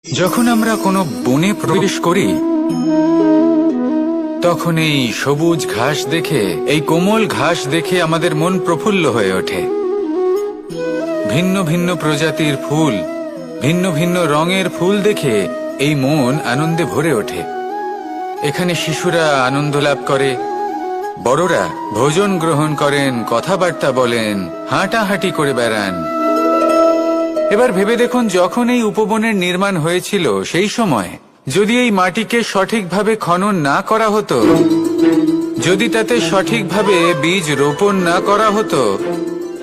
যখন আমরা কোনো বনে প্রবেশ করি তখন এই সবুজ ঘাস দেখে, এই কোমল ঘাস দেখে আমাদের মন প্রফুল্ল হয়ে ওঠে। ভিন্ন ভিন্ন প্রজাতির ফুল, ভিন্ন ভিন্ন রঙের ফুল দেখে এই মন আনন্দে ভরে ওঠে। এখানে শিশুরা আনন্দ লাভ করে, বড়রা ভোজন গ্রহণ করেন, কথাবার্তা বলেন, হাঁটাহাঁটি করে বেড়ান। এবার ভেবে দেখুন, যখন এই উপবনের নির্মাণ হয়েছিল সেই সময় যদি এই মাটিকে সঠিকভাবে খনন না করা হতো, যদি তাতে সঠিকভাবে বীজ রোপণ না করা হতো,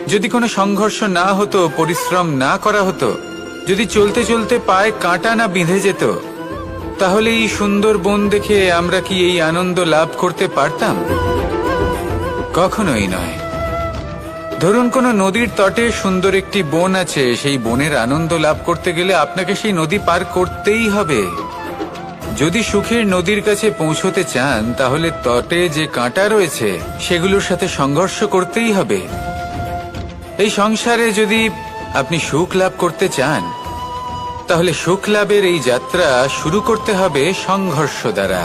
যদি কোনো সংঘর্ষ না হতো, পরিশ্রম না করা হতো, যদি চলতে চলতে পায়ে কাঁটা না বিঁধে যেত, তাহলে এই সুন্দর বন দেখে আমরা কি এই আনন্দ লাভ করতে পারতাম? কখনোই নয়। ধরুন কোনো নদীর তটে সুন্দর একটি বন আছে, সেই বনের আনন্দ লাভ করতে গেলে আপনাকে সেই নদী পার করতেই হবে। যদি সুখের নদীর কাছে পৌঁছতে চান, তাহলে তটে যে কাঁটা রয়েছে সেগুলোর সাথে সংঘর্ষ করতেই হবে। এই সংসারে যদি আপনি সুখ লাভ করতে চান, তাহলে সুখ লাভের এই যাত্রা শুরু করতে হবে সংঘর্ষ দ্বারা।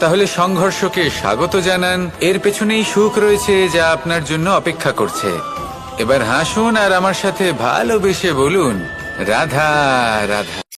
তাহলে সংঘর্ষকে স্বাগত জানান, এর পেছনেই সুখ রয়েছে যা আপনার জন্য অপেক্ষা করছে। এবার হাসুন আর আমার সাথে ভালোবেসে বলুন, রাধা রাধা।